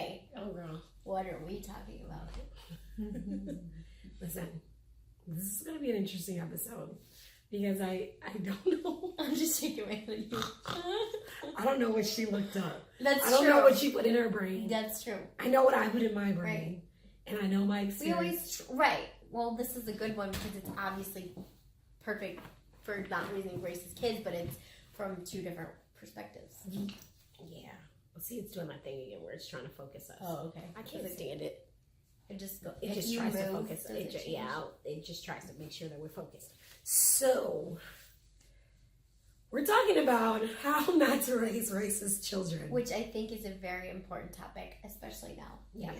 Right. Oh, girl. What are we talking about? Listen, this is going to be an interesting episode because I don't know. I'm just shaking my head at you. I don't know what she looked up. That's true. I don't know what she put in her brain. That's true. I know what I put in my brain. Right. And I know my experience. We always, right. Well, this is a good one because it's obviously perfect for not raising racist kids, but it's from two different perspectives. Yeah. Well, see, it's doing my thing again where it's trying to focus us. Oh, okay. I can't stand it. It just goes. It just tries to focus. It just tries to make sure that we're focused. So, we're talking about how not to raise racist children. Which I think is a very important topic, especially now. Yeah.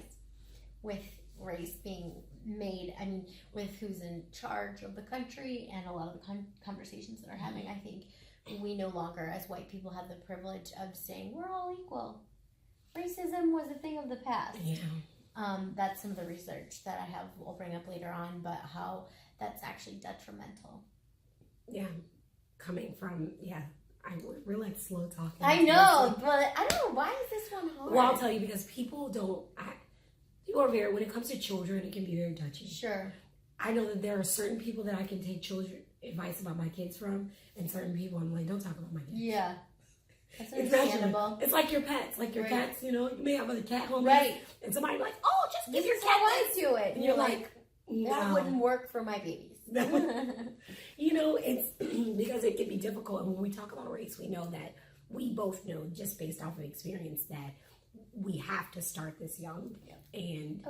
With race being made, I mean, with who's in charge of the country and a lot of the conversations that are having, I think we no longer, as white people, have the privilege of saying we're all equal. Racism was a thing of the past. Yeah. That's some of the research that I have, we'll bring up later on, but how that's actually detrimental. Yeah. Coming from, we're like slow talking. I know, but I don't know, why is this one hard? Well, I'll tell you, because people are very, when it comes to children, it can be very touchy. Sure. I know that there are certain people that I can take advice about my kids from, and certain people I'm like, don't talk about my kids. Yeah. That's understandable. It's like your pets. Like your cats, you may have a cat home. Right. And somebody like, oh, just give your cat this. Do it. And you're like, no. That wouldn't work for my babies. It's because it can be difficult. And when we talk about race, we know that we both know, just based off of experience, that we have to start this young. And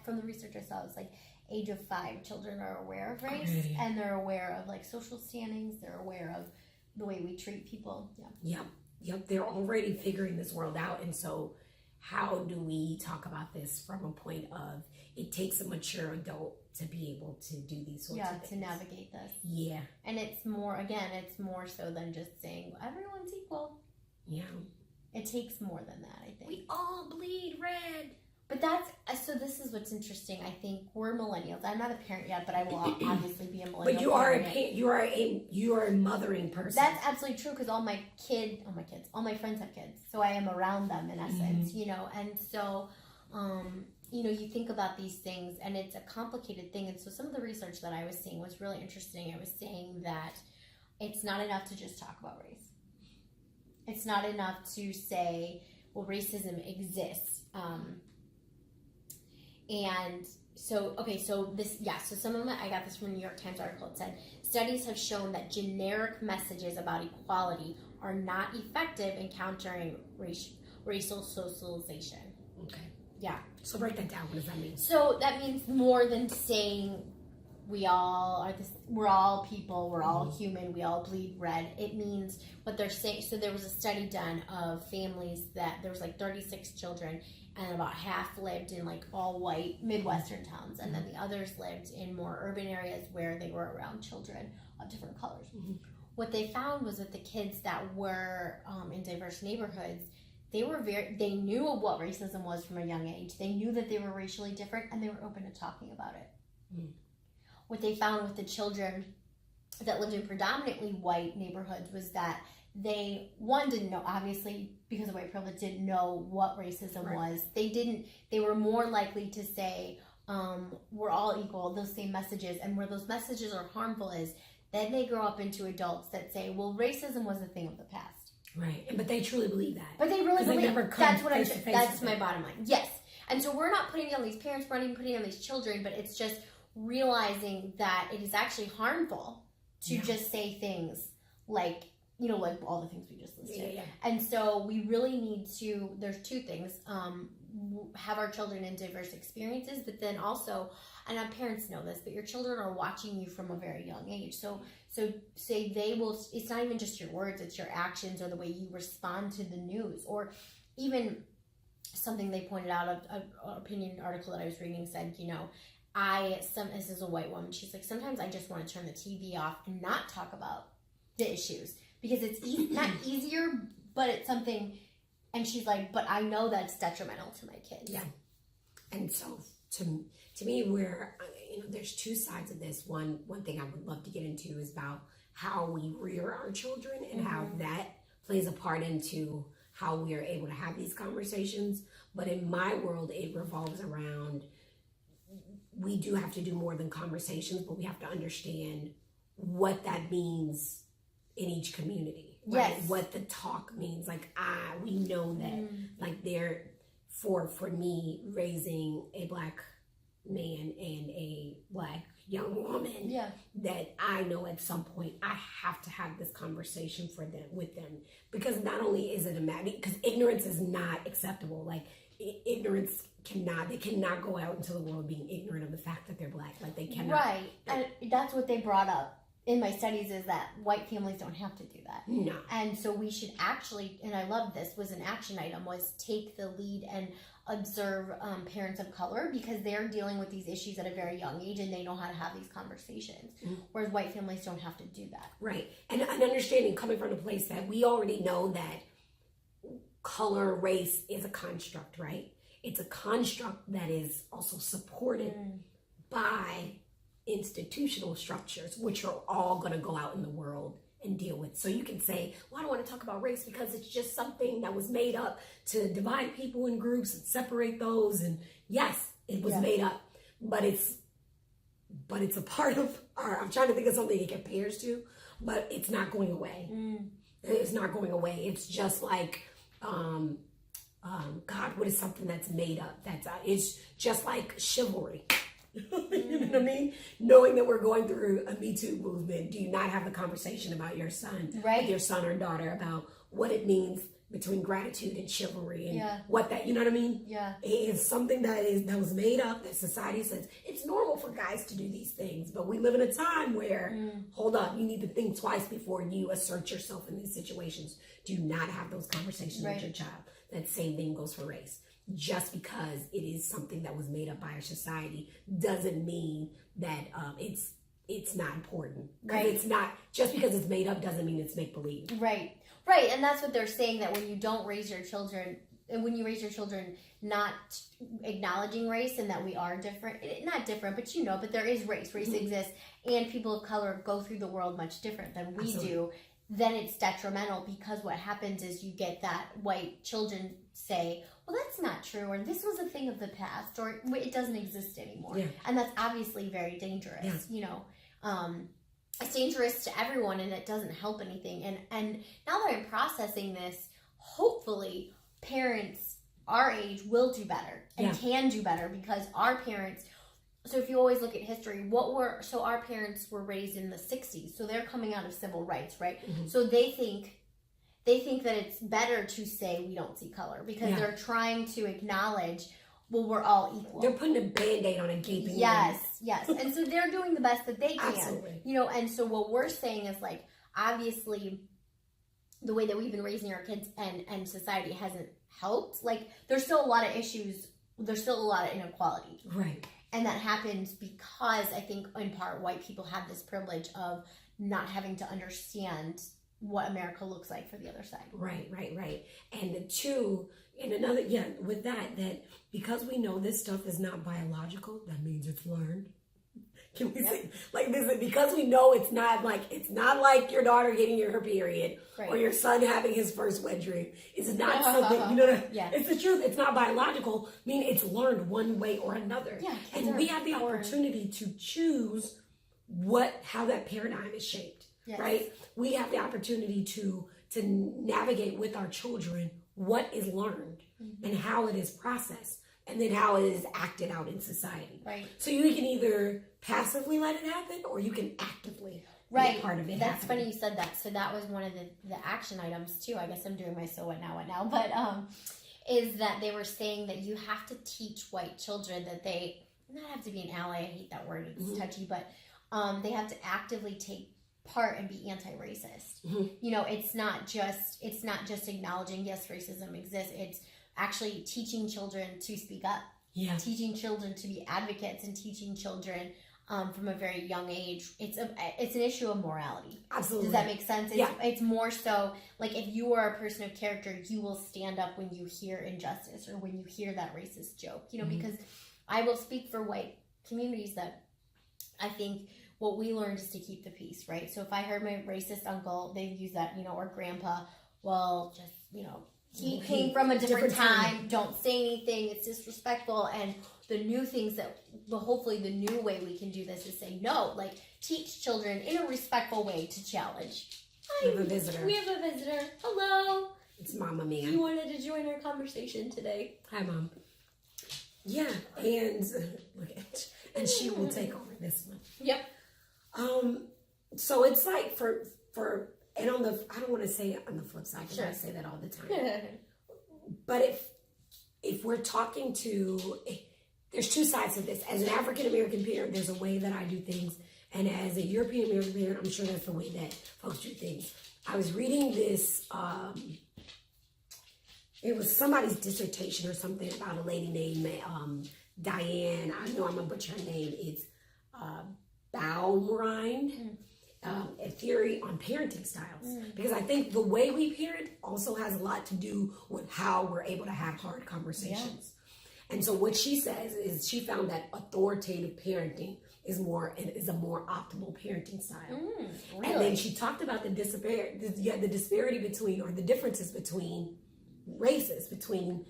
from the research I saw, it's like age of 5, children are aware of race, already. And they're aware of like social standings. They're aware of the way we treat people. Yep. They're already figuring this world out. And so how do we talk about this from a point of it takes a mature adult to be able to do these sorts of things? To navigate this. Yeah. And it's more so than just saying everyone's equal. Yeah. It takes more than that, I think. We all bleed red. But this is what's interesting. I think we're millennials. I'm not a parent yet, but I will obviously be a millennial. But you are a mothering person. That's absolutely true because all my friends have kids, so I am around them in essence, And so, you think about these things, and it's a complicated thing. And so, some of the research that I was seeing was really interesting. I was saying that it's not enough to just talk about race. It's not enough to say, well, racism exists. And so some of I got this from a New York Times article. It said, studies have shown that generic messages about equality are not effective in countering racial socialization. Okay. Yeah. So break that down. What does that mean? So that means more than saying we're all people, we're all human, we all bleed red. It means what they're saying. So there was a study done of families that there was like 36 children, and about half lived in like all white Midwestern towns, and then the others lived in more urban areas where they were around children of different colors. What they found was that the kids that were in diverse neighborhoods, they knew of what racism was from a young age. They knew that they were racially different, and they were open to talking about it. What they found with the children that lived in predominantly white neighborhoods was that they didn't know, obviously because of white privilege, didn't know what racism was. They were more likely to say we're all equal, those same messages. And where those messages are harmful is then they grow up into adults that say, well, racism was a thing of the past. Right. But they truly believe that. But they really believe that's my it. bottom line. Yes. And so we're not putting it on these parents, we're not even putting it on these children, but it's just realizing that it is actually harmful to just say things like, like all the things we just listed. And so we really need to, there's two things, have our children in diverse experiences, but then also, and our parents know this, but your children are watching you from a very young age. So say they will, it's not even just your words, it's your actions or the way you respond to the news, or even something they pointed out, an opinion article that I was reading said, this is a white woman, she's like, sometimes I just want to turn the TV off and not talk about the issues because it's not easier, but it's something, and she's like, but I know that's detrimental to my kids. Yeah. And so to me, where there's two sides of this. One thing I would love to get into is about how we rear our children and how that plays a part into how we are able to have these conversations. But in my world, it revolves around, we do have to do more than conversations, but we have to understand what that means in each community, right? Yes. What the talk means. Like, we know that, like, for me, raising a Black man and a Black young woman, that I know at some point I have to have this conversation with them, because not only is it a matter, because ignorance is not acceptable. Like, they cannot go out into the world being ignorant of the fact that they're Black. Like, they cannot. Right. And that's what they brought up in my studies, is that white families don't have to do that. No. And so we should actually, and I love this, was an action item, was take the lead and observe parents of color, because they're dealing with these issues at a very young age and they know how to have these conversations. Whereas white families don't have to do that. Right. And understanding, coming from the place that we already know that color, race is a construct, right? It's a construct that is also supported by institutional structures, which are all going to go out in the world and deal with. So you can say, well, I don't want to talk about race because it's just something that was made up to divide people in groups and separate those. And yes, it was made up, but it's a part of our, I'm trying to think of something it compares to, but it's not going away. It's not going away. It's just like, God, what is something that's made up? It's just like chivalry. You know what I mean? Knowing that we're going through a Me Too movement, do you not have the conversation about your son, with your son or daughter, about what it means between gratitude and chivalry, and what that, you know what I mean? Yeah. It's something that was made up, that society says it's normal for guys to do these things, but we live in a time where, hold up, you need to think twice before you assert yourself in these situations. Do not have those conversations with your child. That same thing goes for race. Just because it is something that was made up by our society doesn't mean that it's not important. Right. It's not, just because it's made up doesn't mean it's make-believe. Right. Right. And that's what they're saying, that when you don't raise your children, and when you raise your children not acknowledging race, and that we are different, not different, but but there is race. Race exists, and people of color go through the world much different than we do. Then it's detrimental, because what happens is you get that white children say, well, that's not true, or this was a thing of the past, or it doesn't exist anymore. And that's obviously very dangerous. It's dangerous to everyone, and it doesn't help anything. And now that I'm processing this, hopefully parents our age will do better and can do better, because our parents, so if you always look at history, our parents were raised in the 60s, so they're coming out of civil rights, right? So they think that it's better to say we don't see color, because they're trying to acknowledge, well, we're all equal. They're putting a Band-Aid on a gaping wound. Yes. And so they're doing the best that they can. Absolutely. And so what we're saying is, like, obviously the way that we've been raising our kids and society hasn't helped. Like, there's still a lot of issues. There's still a lot of inequality. Right. And that happens because I think in part white people have this privilege of not having to understand what America looks like for the other side. Right. And two, and another, with that because we know this stuff is not biological, that means it's learned. Can we say, like this, because we know it's not like your daughter getting her period, or your son having his first wet dream. It's not something, it's the truth. It's not biological, meaning it's learned one way or another. And we have the opportunity to choose how that paradigm is shaped, right? We have the opportunity to navigate with our children what is learned and how it is processed, and then how it is acted out in society. Right. So you can either passively let it happen, or you can actively be a part of it. That's funny you said that. So that was one of the action items too. I guess I'm doing my so what now, but is that they were saying that you have to teach white children that they not have to be an ally. I hate that word. It's touchy, but they have to actively take part and be anti-racist. It's not just acknowledging yes, racism exists. It's actually teaching children to speak up, teaching children to be advocates, and teaching children from a very young age. It's an issue of morality. Absolutely. Does that make sense? It's more so like, if you are a person of character, you will stand up when you hear injustice, or when you hear that racist joke. Because I will speak for white communities that I think what we learned is to keep the peace, right? So if I heard my racist uncle, they'd use that, or grandpa, well, just, he came from a different time. Don't say anything. It's disrespectful. And the new things hopefully the new way we can do this is say no. Like, teach children in a respectful way to challenge. We have a visitor. Hello. It's Mama Mia. You wanted to join our conversation today. Hi, Mom. Yeah, and and she will take over this one. Yep. So it's like for and on the, I don't want to say it on the flip side because Sure. I say that all the time. But if we're talking to, there's two sides to this. As an African American parent, there's a way that I do things, and as a European American parent, I'm sure that's the way that folks do things. I was reading this. It was somebody's dissertation or something about a lady named Diane. I know I'm gonna butcher her name. It's Baumrind. A theory on parenting styles, because I think the way we parent also has a lot to do with how we're able to have hard conversations. Yeah. And so what she says is she found that authoritative parenting is a more optimal parenting style. Really? And then she talked about the disparity between, or the differences between races, between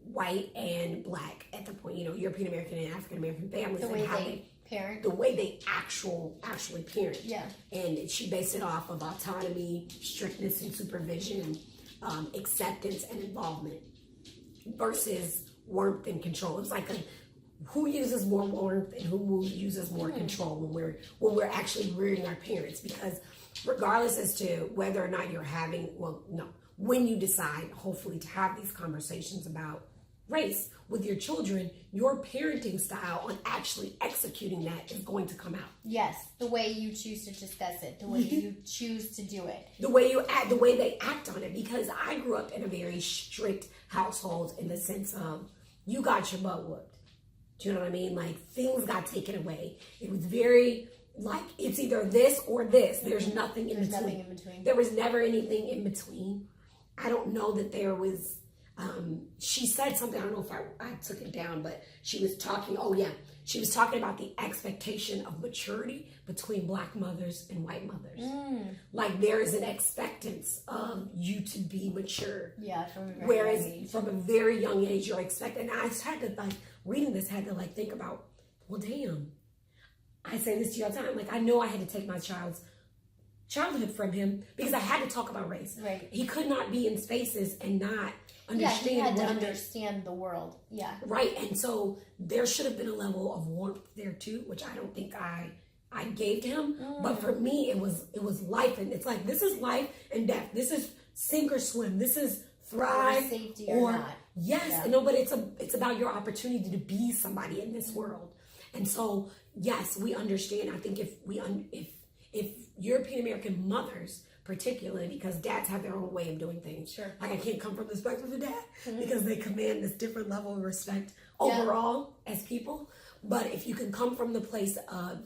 white and black at the point, European American and African American families, and how they parent, the way they actually parent. Yeah. And she based it off of autonomy, strictness and supervision, acceptance and involvement, versus warmth and control. It's like who uses more warmth and who uses more control when we're actually rearing our parents. Because regardless as to whether or not you're having, when you decide hopefully to have these conversations about race with your children, your parenting style on actually executing that is going to come out. Yes, the way you choose to discuss it, the way you choose to do it, the way they act on it. Because I grew up in a very strict household in the sense of you got your butt whooped. Do you know what I mean? Like, things got taken away. It was very like, it's either this or this. There's nothing in between. Nothing in between. There was never anything in between. I don't know that there was. She said something, I don't know if I took it down, but she was talking about the expectation of maturity between black mothers and white mothers. Like, there is an expectance of you to be mature. Yeah, from a very young age, you're expected. And I just had to, reading this, had to think about, well, damn. I say this to you all the time. Like, I know I had to take my child's childhood from him because I had to talk about race. Right. He could not be in spaces and not understand. Yeah, he had to understand the world. Yeah. Right. And so there should have been a level of warmth there too, which I don't think I gave to him. But for me, it was life, and it's like, this is life and death. This is sink or swim. This is thrive safety or not. Yes. Yeah. No, but it's about your opportunity to be somebody in this world. And so, yes, we understand. I think if European American mothers, particularly, because dads have their own way of doing things. Sure. Like, I can't come from the perspective of dad because they command this different level of respect overall as people. But if you can come from the place of,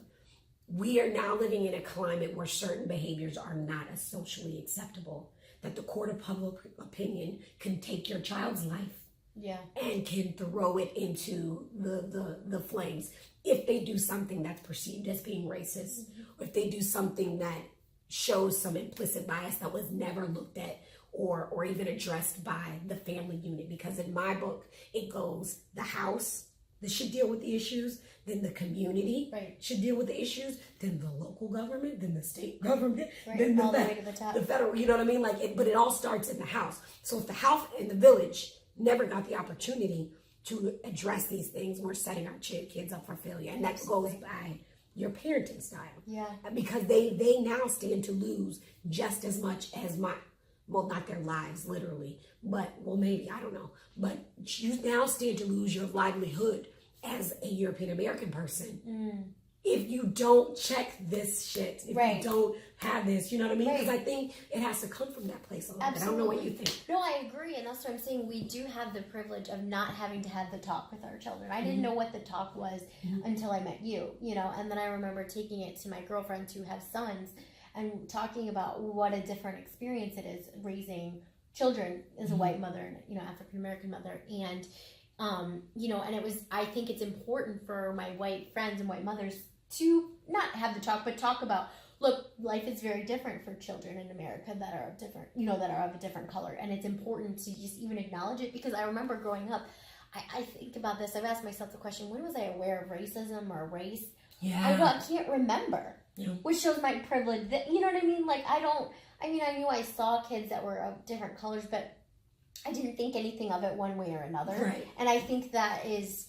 we are now living in a climate where certain behaviors are not as socially acceptable, that the court of public opinion can take your child's life and can throw it into the flames if they do something that's perceived as being racist, or if they do something that shows some implicit bias that was never looked at or even addressed by the family unit. Because in my book, it goes, the house that should deal with the issues, then the community should deal with the issues, then the local government, then the state government, then all the way to the top. The federal, you know what I mean? But it all starts in the house. So if the house and the village never got the opportunity to address these things, we're setting our kids up for failure. And that goes by your parenting style. Yeah. Because they now stand to lose just as much as not their lives literally, but maybe, I don't know. But you now stand to lose your livelihood as a European American person if you don't check this shit, if you don't have this, you know what I mean? Because I think it has to come from that place a little bit. I don't know what you think. No, I agree, and that's what I'm saying. We do have the privilege of not having to have the talk with our children. I didn't know what the talk was until I met you, and then I remember taking it to my girlfriends who have sons and talking about what a different experience it is raising children as a white mother and, African American mother. And, and it was, I think it's important for my white friends and white mothers to not have the talk, but talk about look, life is very different for children in America that are of different, that are of a different color. And it's important to just even acknowledge it, because I remember growing up, I think about this. I've asked myself the question, when was I aware of racism or race? Yeah. I can't remember, which shows my privilege. You know what I mean? Like, I knew I saw kids that were of different colors, but I didn't think anything of it one way or another. Right. And I think that is,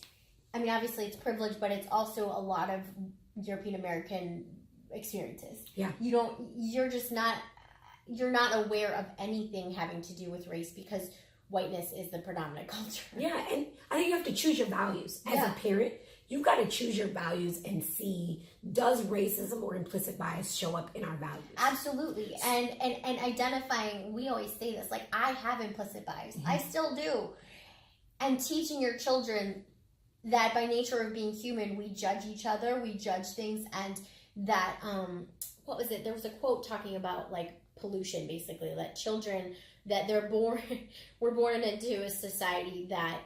obviously it's privilege, but it's also a lot of European American experiences. Yeah. You're not aware of anything having to do with race, because whiteness is the predominant culture. Yeah, and I think you have to choose your values. As a parent, you've got to choose your values and see, does racism or implicit bias show up in our values? Absolutely. And identifying, we always say this, like, I have implicit bias. I still do. And teaching your children that by nature of being human, we judge each other, we judge things, and that, what was it? There was a quote talking about, like, pollution, basically, that children, that we're born into a society that,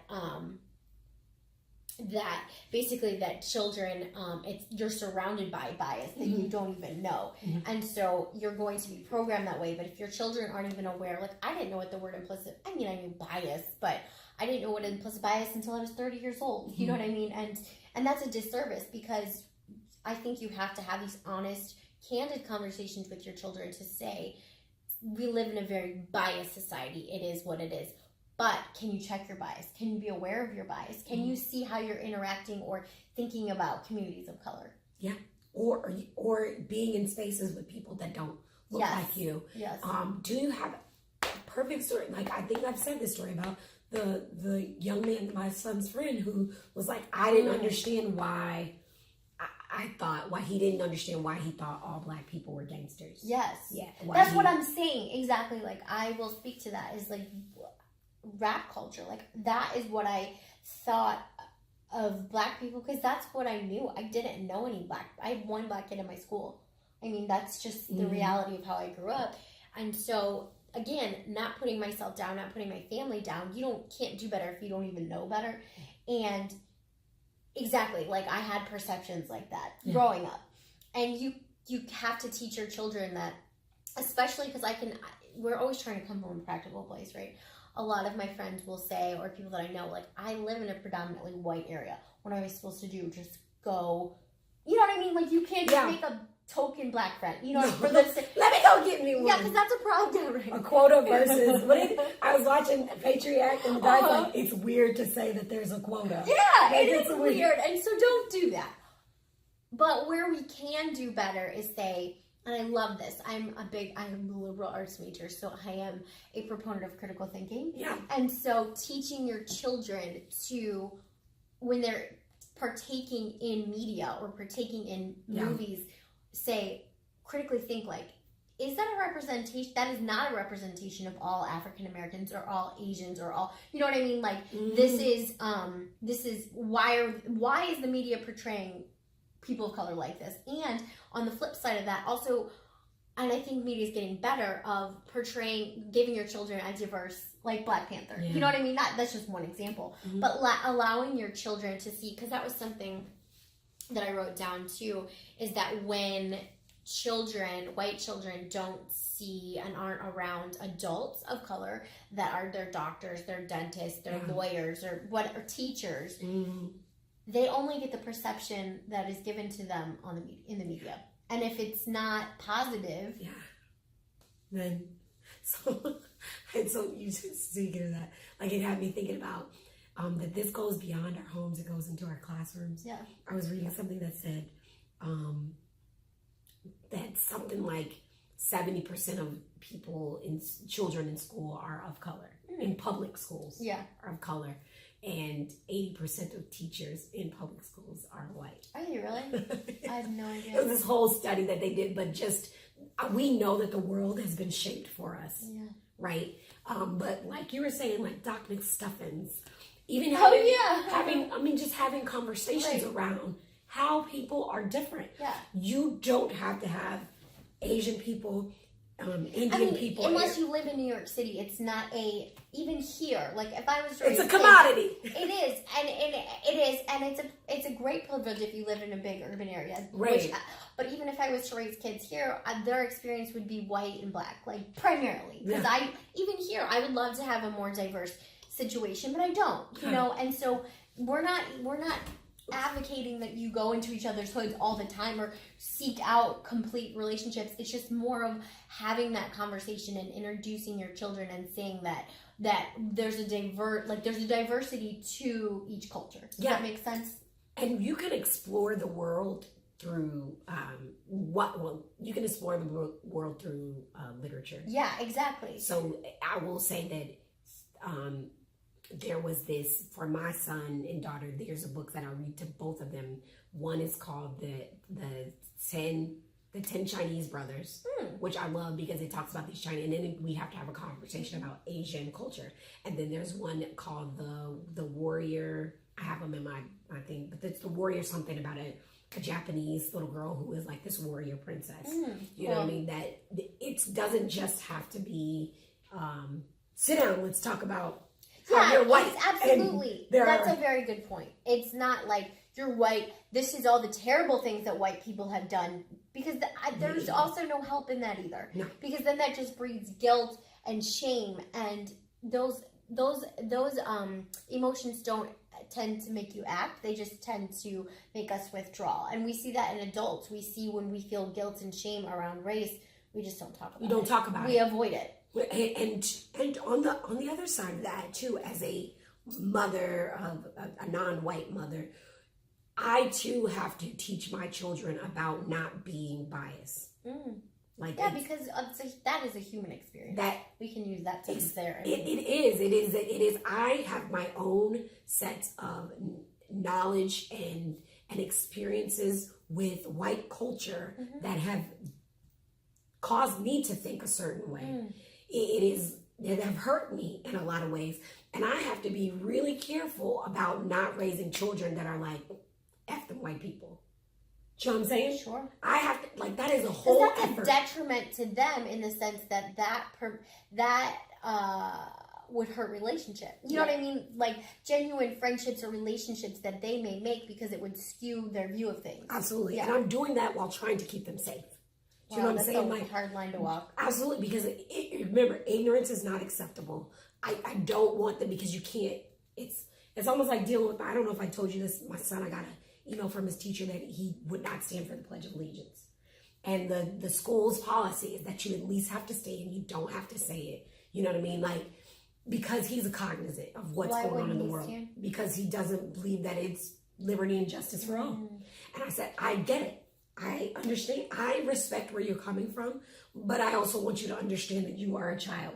that children, you're surrounded by bias that you don't even know. And so you're going to be programmed that way. But if your children aren't even aware, like, I didn't know what the word implicit, I knew bias, but I didn't know what implicit bias until I was 30 years old. You know what I mean? And that's a disservice, because I think you have to have these honest, candid conversations with your children to say, we live in a very biased society. It is what it is. But can you check your bias? Can you be aware of your bias? Can you see how you're interacting or thinking about communities of color? Yeah. Or being in spaces with people that don't look like you. Yes. Do you have a perfect story? Like, I think I've said this story about the young man, my son's friend, who was like, I didn't understand why. Why he didn't understand why he thought all black people were gangsters. Yes. Yeah. That's what I'm saying. Exactly. Like, I will speak to that, is like rap culture. Like, that is what I thought of black people, because that's what I knew. I didn't know any I had one black kid in my school. That's just the reality of how I grew up. And so, again, not putting myself down, not putting my family down. You can't do better if you don't even know better. And exactly, like, I had perceptions like that growing up. And you have to teach your children that, especially because we're always trying to come from a practical place, right? A lot of my friends will say, or people that I know, like, I live in a predominantly white area. What am I supposed to do? Just go, you know what I mean? Like, you can't just make a token black friend, for this. Let me go get me one. Yeah, because that's a problem, right? A quota versus, I was watching Patriot, and the guy's like, it's weird to say that there's a quota. Yeah, it is weird, and so don't do that. But where we can do better is say, and I love this, I'm a liberal arts major, so I am a proponent of critical thinking. Yeah. And so teaching your children to, when they're partaking in media or partaking in movies, say, critically think, like, is that a representation? That is not a representation of all African Americans or all Asians or all, you know what I mean? Like, this is why is the media portraying people of color like this? And on the flip side of that, also, and I think media is getting better of giving your children a diverse, like Black Panther. You know what I mean? That's just one example. But allowing your children to see, because that was something that I wrote down too, is that when white children don't see and aren't around adults of color that are their doctors, their dentists, their lawyers, or teachers, they only get the perception that is given to them in the media. And if it's not positive, then so you just speaking of that, like, it had me thinking about that this goes beyond our homes; it goes into our classrooms. Yeah, I was reading something that said that something like 70% of children in school are of color, in public schools. Are of color. And 80% of teachers in public schools are white. Are you really? I have no idea. It was this whole study that they did, but just, we know that the world has been shaped for us, right? But like you were saying, like Doc McStuffins, even having conversations around how people are different. Yeah. You don't have to have Asian people Indian people. Unless you live in New York City, it's not even here. Like if I was to it's a raise commodity. Kids, it is, and it's a great privilege if you live in a big urban area. Right. But even if I was to raise kids here, their experience would be white and black, like primarily. Because even here, I would love to have a more diverse situation, but I don't. You know, and so we're not advocating that you go into each other's hoods all the time or seek out complete relationships. It's just more of having that conversation and introducing your children and saying that there's a diversity to each culture. Does that make sense? And you can explore the world through you can explore the world through literature. Yeah, exactly. So I will say that there was this for my son and daughter. There's a book that I read to both of them. One is called the 10 Chinese Brothers, which I love because it talks about these Chinese, and then we have to have a conversation about Asian culture. And then there's one called the Warrior. I have them in my thing, but it's the Warrior something about a Japanese little girl who is like this warrior princess. You know what I mean? That it doesn't just have to be sit down. Let's talk about. Yeah, you're white. Absolutely. That's a very good point. It's not like you're white. This is all the terrible things that white people have done, because there's also no help in that either. No. Because then that just breeds guilt and shame, and those emotions don't tend to make you act. They just tend to make us withdraw, and we see that in adults. We see when we feel guilt and shame around race, we just don't talk about it. We don't talk about it. We avoid it. And on the other side of that too, as a mother of a non-white mother, I too have to teach my children about not being biased. Like because that is a human experience. That we can use that to there. It is. I have my own sets of knowledge and experiences with white culture that have caused me to think a certain way. It have hurt me in a lot of ways. And I have to be really careful about not raising children that are like, F them white people. Do you know what I'm saying? Sure. I have to, that is a whole that's a detriment to them in the sense that would hurt relationship. You know what I mean? Like genuine friendships or relationships that they may make, because it would skew their view of things. Absolutely. Yeah. And I'm doing that while trying to keep them safe. Do you know what I'm saying? That's a hard line to walk. Absolutely, because remember, ignorance is not acceptable. I don't want them, because you can't. It's almost like dealing with. I don't know if I told you this. My son, I got an email from his teacher that he would not stand for the Pledge of Allegiance, and the school's policy is that you at least have to stay and you don't have to say it. You know what I mean? Like, because he's cognizant of what's going on in the world. Because he doesn't believe that it's liberty and justice for all. And I said, I get it. I understand. I respect where you're coming from, but I also want you to understand that you are a child.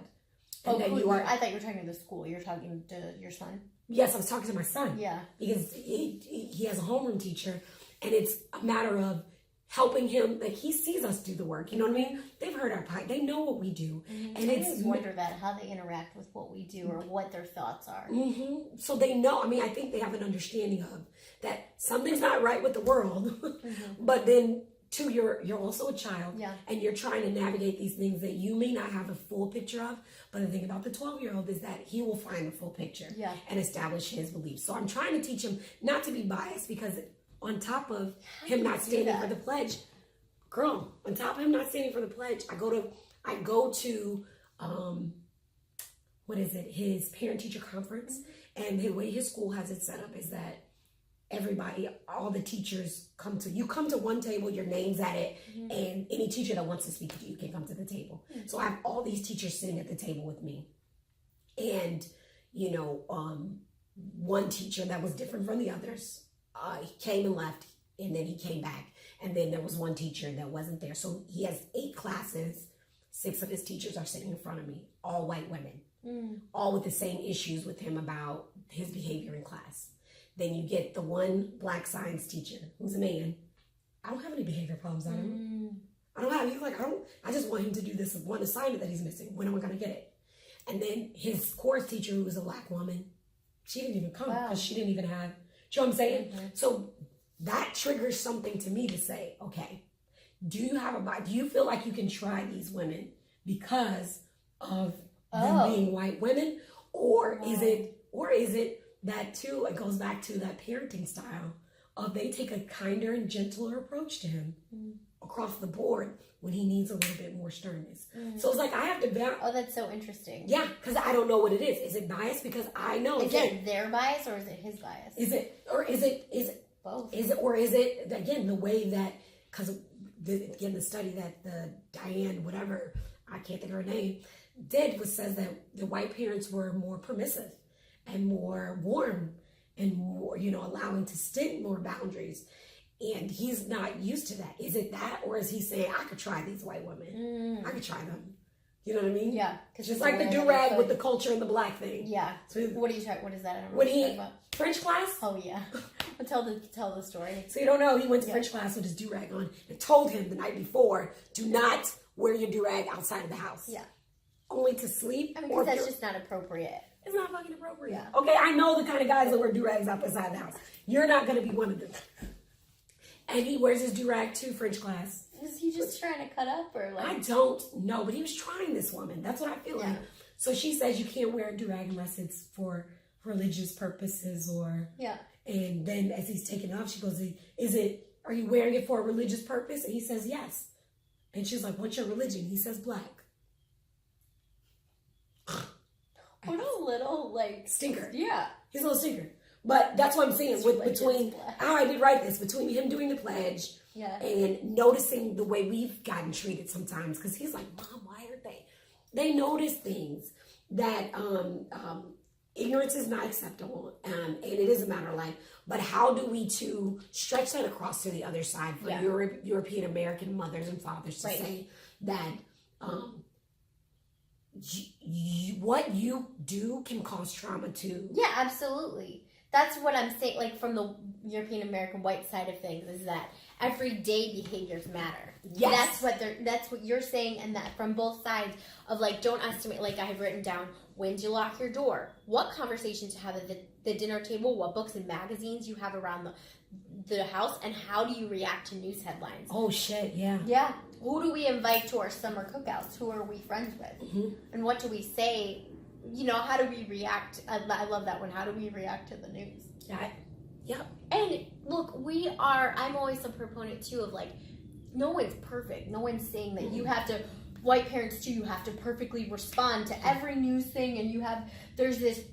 And that you are. I thought you were talking to the school. You're talking to your son. Yes, I was talking to my son. Yeah. Because he has a homeroom teacher, and it's a matter of helping him. Like, he sees us do the work. You know what I mean? They've heard our podcast. They know what we do. And I always wonder how they interact with what we do or what their thoughts are. So they know. I mean, I think they have an understanding of that something's not right with the world. But then, too, you're also a child. Yeah. And you're trying to navigate these things that you may not have a full picture of. But the thing about the 12-year-old is that he will find the full picture and establish his beliefs. So I'm trying to teach him not to be biased, because on top of him not standing for the pledge, on top of him not standing for the pledge, I go to his parent-teacher conference, and the way his school has it set up is that everybody, all the teachers come to one table, your name's at it, and any teacher that wants to speak to you can come to the table. So I have all these teachers sitting at the table with me. And, one teacher that was different from the others, he came and left, and then he came back. And then there was one teacher that wasn't there. So he has 8 classes. 6 of his teachers are sitting in front of me, all white women, all with the same issues with him about his behavior in class. Then you get the one black science teacher who's a man. I don't have any behavior problems on him. I just want him to do this one assignment that he's missing. When am I going to get it? And then his course teacher, who was a black woman, she didn't even come because she didn't even have, do you know what I'm saying? So that triggers something to me to say, okay, do you feel like you can try these women because of them being white women, or is it that too? It goes back to that parenting style of they take a kinder and gentler approach to him across the board when he needs a little bit more sternness. So it's like I have to. Oh, that's so interesting. Yeah, because I don't know what it is. Is it bias? Because I know. Is it their bias or is it his bias? Is it both? Is it again the way that because the study that the Diane whatever I can't think of her name did says that the white parents were more permissive and more warm and more allowing to stick more boundaries, and he's not used to that. Is it that, or is he saying I could try these white women? I could try them. You know what I mean? Yeah. Just like the do-rag with the culture and the black thing. Yeah. So what do you try? What is that? When he French class? Oh yeah. Tell the story. So you don't know, he went to French class with his do-rag on and told him the night before, do not wear your do-rag outside of the house. Yeah. Only to sleep. I mean, because that's just not appropriate. It's not fucking appropriate. Yeah. Okay, I know the kind of guys that wear do-rags outside the house. You're not going to be one of them. And he wears his do-rag to French class. Was he just trying to cut up or like? I don't know, but he was trying this woman. That's what I feel like. So she says you can't wear a do-rag unless it's for religious purposes or... Yeah. And then as he's taking it off, she goes, are you wearing it for a religious purpose? And he says, yes. And she's like, what's your religion? He says, black. What a little, like... Stinker. Yeah. He's a little stinker. But that's what I'm saying. Between how I did write this, between him doing the pledge and noticing the way we've gotten treated sometimes. Because he's like, Mom, why are they? They notice things that ignorance is not acceptable. And it is a matter of life. But how do we to stretch that across to the other side for European American mothers and fathers to say that what you do can cause trauma too? Yeah, absolutely. That's what I'm saying, like from the European American white side of things, is that everyday behaviors matter. Yes. That's what you're saying, and that from both sides of like, don't estimate, like I have written down, when do you lock your door? What conversations you have at the dinner table? What books and magazines you have around the house? And how do you react to news headlines? Oh, shit, yeah. Yeah. Who do we invite to our summer cookouts? Who are we friends with? Mm-hmm. And what do we say? How do we react? I love that one. How do we react to the news? Yeah. And look, I'm always a proponent too of like, no one's perfect. No one's saying that you have to, white parents too, you have to perfectly respond to every news thing, and there's this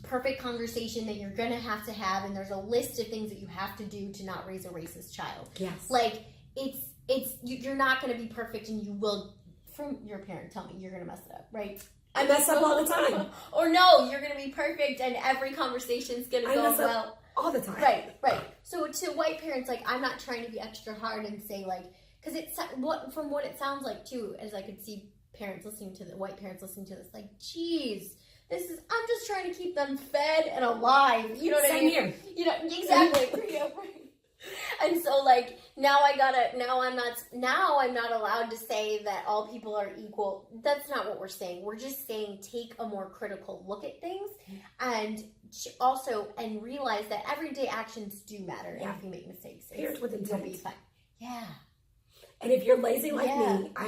perfect conversation that you're going to have, and there's a list of things that you have to do to not raise a racist child. Yes. Like, you're not going to be perfect, and you will, from your parent, tell me, you're going to mess it up, right? I mess up all the time. Or no, you're going to be perfect, and every conversation's going to go well. All the time. Right. So to white parents, like, I'm not trying to be extra hard and say, like, because from what it sounds like, too, as I could see white parents listening to this, like, geez, I'm just trying to keep them fed and alive. You know what I mean? Same here. Exactly. And so, like, now I'm not allowed to say that all people are equal. That's not what we're saying. We're just saying take a more critical look at things and realize that everyday actions do matter. And if you make mistakes, parents with intent. You'll be fine. Yeah. And if you're lazy like me, I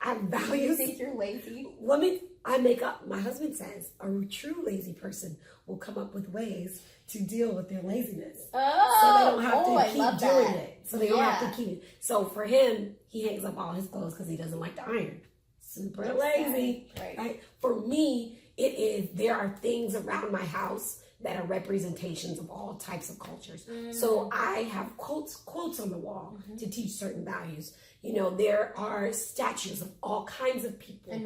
have values. You think you're lazy? My husband says a true lazy person will come up with ways to deal with their laziness. Oh, so they don't have to keep doing it. So they don't have to keep it. So for him, he hangs up all his clothes because he doesn't like to iron. Super lazy. Right? For me, there are things around my house that are representations of all types of cultures. So I have quotes on the wall to teach certain values. There are statues of all kinds of people and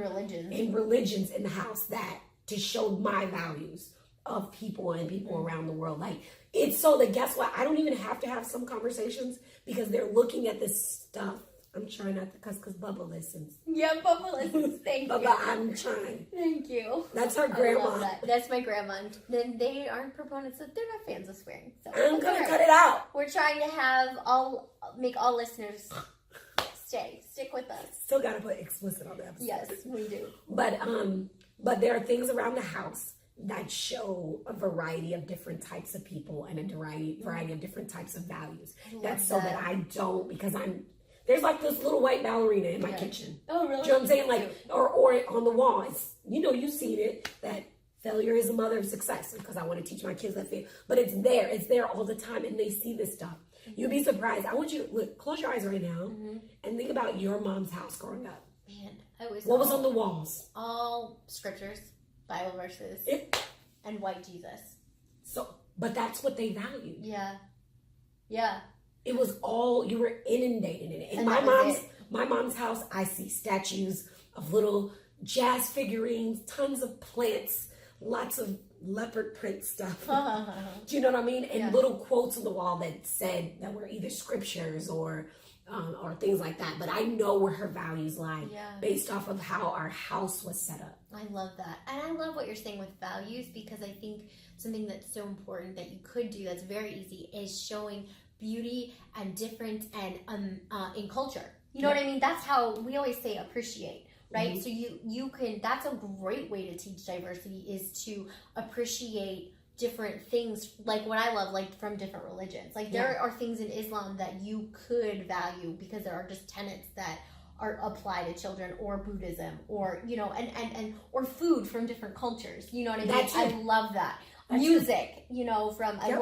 religions in the house that to show my values of people and people around the world. Like, it's so that, guess what? I don't even have to have some conversations because they're looking at this stuff. I'm trying not to cuss because Bubba listens. Yeah, Bubba listens. Thank you. Bubba, I'm trying. Thank you. That's her grandma. I love that. That's my grandma. And then they aren't proponents of, they're not fans of swearing. So I'm going to cut it out. We're trying to make all listeners stick with us. Still got to put explicit on the episode. Yes, we do. But there are things around the house that show a variety of different types of people and a variety of different types of values. That's so that I don't, because There's like this little white ballerina in my kitchen. Oh, really? Do you know what I'm saying? Like, or on the wall. It's, you've seen it, that failure is a mother of success, because I want to teach my kids that failure. But it's there all the time, and they see this stuff. You'd be surprised. I want you to close your eyes right now and think about your mom's house growing up. Man, what was on the walls? All scriptures, Bible verses, and white Jesus. So, but that's what they valued. Yeah. Yeah. It was all, you were inundated in it. In my mom's house, I see statues of little jazz figurines, tons of plants, lots of leopard print stuff. Do you know what I mean? And little quotes on the wall that said that were either scriptures or things like that. But I know where her values lie based off of how our house was set up. I love that. And I love what you're saying with values, because I think something that's so important that you could do that's very easy is showing beauty and difference and in culture. You know what I mean? That's how we always say appreciate, right? So you can, that's a great way to teach diversity, is to appreciate different things, like what I love, like from different religions. Like there are things in Islam that you could value because there are just tenets that are applied to children, or Buddhism, or and or food from different cultures. You know what I mean? I love that. Music, from I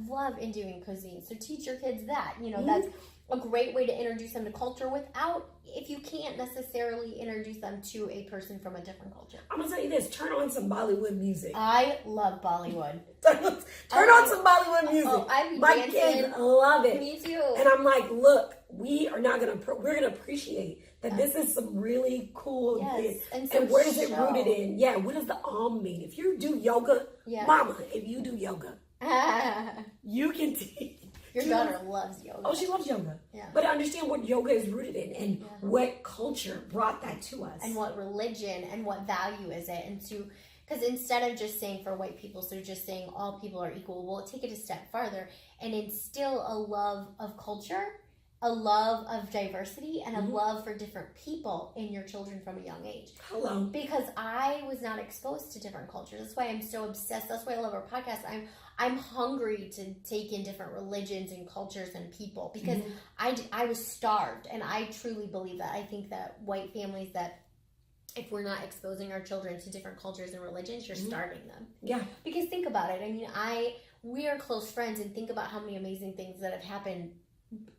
love Indian cuisine. So teach your kids that. That's a great way to introduce them to culture without, if you can't necessarily introduce them to a person from a different culture. I'm gonna tell you this: turn on some Bollywood music. I love Bollywood. turn on some Bollywood music. My kids love it. Me too. And I'm like, look, we're gonna appreciate that this is some really cool things. And where is it rooted in? Yeah, what does the mean? If you do yoga, mama, if you do yoga, you can teach. Your daughter loves yoga. Oh, she loves yoga. Yeah. But understand what yoga is rooted in, and what culture brought that to us. And what religion and what value is it. And because instead of just saying for white people, so just saying all people are equal, we'll take it a step farther and instill a love of culture, a love of diversity, and a love for different people in your children from a young age. Hello. Because I was not exposed to different cultures. That's why I'm so obsessed. That's why I love our podcast. I'm hungry to take in different religions and cultures and people, because I was starved, and I truly believe that. I think that white families, that if we're not exposing our children to different cultures and religions, you're starving them. Yeah. Because think about it. I mean, we are close friends, and think about how many amazing things that have happened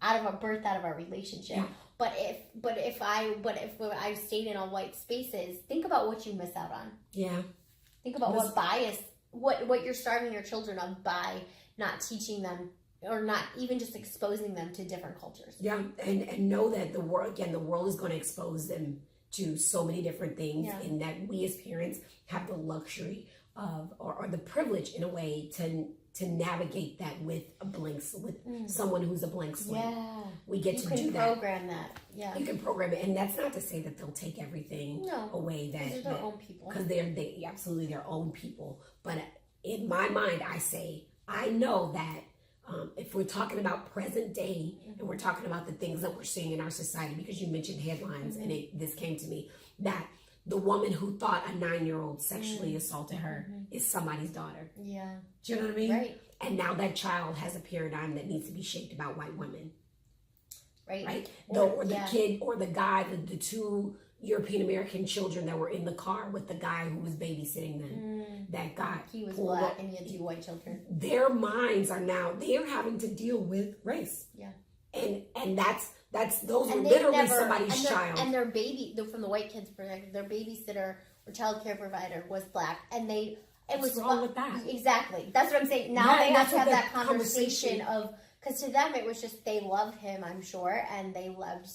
out of our relationship. Yeah. But if I stayed in all white spaces, think about what you miss out on. Yeah. Think about what bias, what you're starving your children of by not teaching them, or not even just exposing them to different cultures. Yeah, and know that the world is going to expose them to so many different things, and that we as parents have the luxury of, or the privilege in a way, to navigate that with someone who's a blank slate. Yeah, we get to do that. You can program that. Yeah, you can program it, and that's not to say that they'll take everything away. They're their own people, because they absolutely their own people. But in my mind, I know that if we're talking about present day, and we're talking about the things that we're seeing in our society, because you mentioned headlines, and this came to me, that the woman who thought a 9-year-old sexually assaulted her is somebody's daughter. Yeah. Do you know what I mean? Right. And now that child has a paradigm that needs to be shaped about white women. Right. Right. Or the kid, or the guy, the two European American children that were in the car with the guy who was babysitting them. That guy. He was black and he had 2 white children. Their minds are now, they're having to deal with race. Yeah. And those were literally somebody's child. And their baby, from the white kid's perspective, their babysitter or child care provider was black. And what's wrong with that? Exactly. That's what I'm saying. Now they have to have that conversation of, because to them it was just, they loved him, I'm sure, and they loved,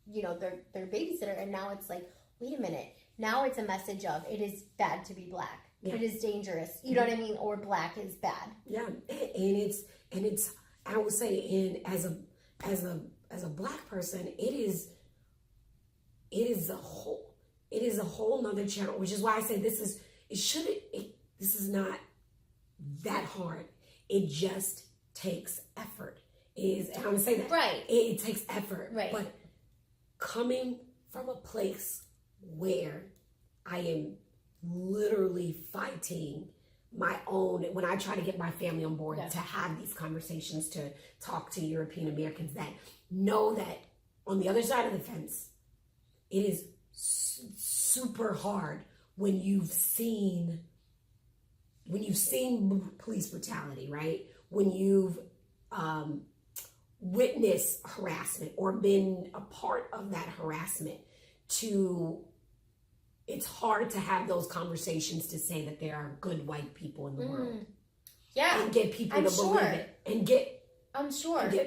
their babysitter. And now it's like, wait a minute. Now it's a message of, it is bad to be black. Yeah. It is dangerous. You know what I mean? Or black is bad. Yeah. And it's I would say, as a black person, it is a whole nother channel, which is why I say this is not that hard. It just takes effort. And I'm gonna say that. Right. It takes effort. Right. But coming from a place where I am literally fighting my own, when I try to get my family on board to have these conversations, to talk to European Americans that know that on the other side of the fence, it is super hard when you've seen police brutality, right? When you've witnessed harassment or been a part of that harassment, it's hard to have those conversations to say that there are good white people in the world. Yeah. And get people to believe it. And get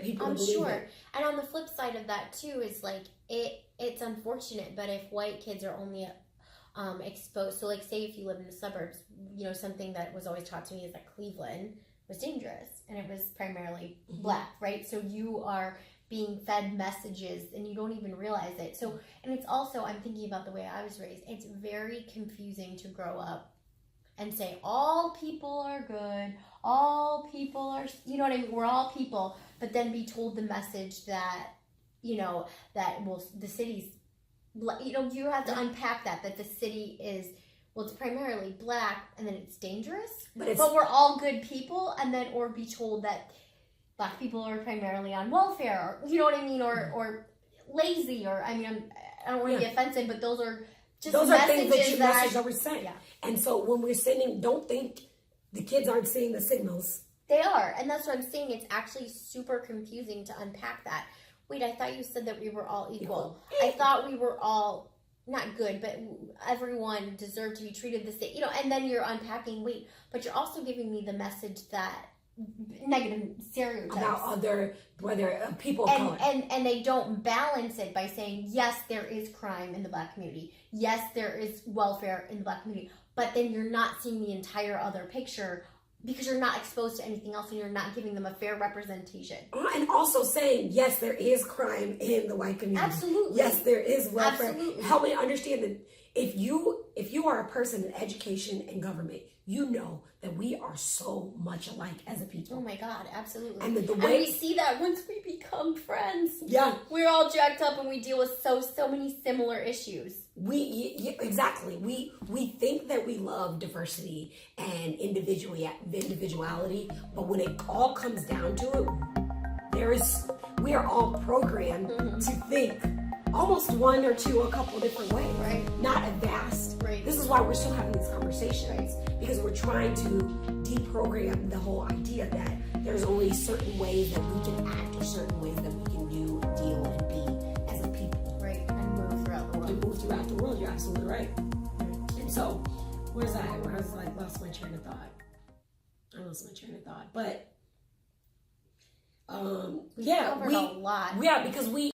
people to believe it. And on the flip side of that too is like it's unfortunate, but if white kids are only exposed, so like say if you live in the suburbs, you know, something that was always taught to me is that Cleveland was dangerous and it was primarily black, right? So you are being fed messages and you don't even realize it. So, and it's also, I'm thinking about the way I was raised, it's very confusing to grow up and say all people are good, all people are, you know what I mean, we're all people, but then be told the message that, you know, that, well, the city's, you know, you have to unpack that the city is, well, it's primarily black and then it's dangerous, but we're all good people, and then, or be told that black people are primarily on welfare, or, you know what I mean, or lazy, or, I mean, I don't want to be offensive, but those are just things that we're saying. Yeah. And so when we're sending, don't think the kids aren't seeing the signals. They are, and that's what I'm saying. It's actually super confusing to unpack that. Wait, I thought you said that we were all equal. I thought we were all not good, but everyone deserved to be treated the same. You know, and then you're unpacking, wait, but you're also giving me the message that negative stereotypes about whether people and they don't balance it by saying, yes, there is crime in the black community, yes, there is welfare in the black community, but then you're not seeing the entire other picture because you're not exposed to anything else and you're not giving them a fair representation. And also saying, yes, there is crime in the white community. Absolutely. Yes, there is welfare. Absolutely. Help me understand that if you are a person in education and government, you know that we are so much alike as a people. Oh my God, absolutely. And and we see that once we become friends. Yeah. We're all jacked up and we deal with so many similar issues. Exactly. We think that we love diversity and individuality, but when it all comes down to it, we are all programmed to think almost one or two, a couple different ways, right? Not a vast. Right. This is why we're still having these conversations, because we're trying to deprogram the whole idea that there's only certain ways that we can act or certain ways that we can do, deal, and be as a people. Right, and move throughout the world. And move throughout the world. You're absolutely right. And so, where's that? Where I was like, lost my train of thought. I lost my train of thought, but we covered a lot. Yeah, because we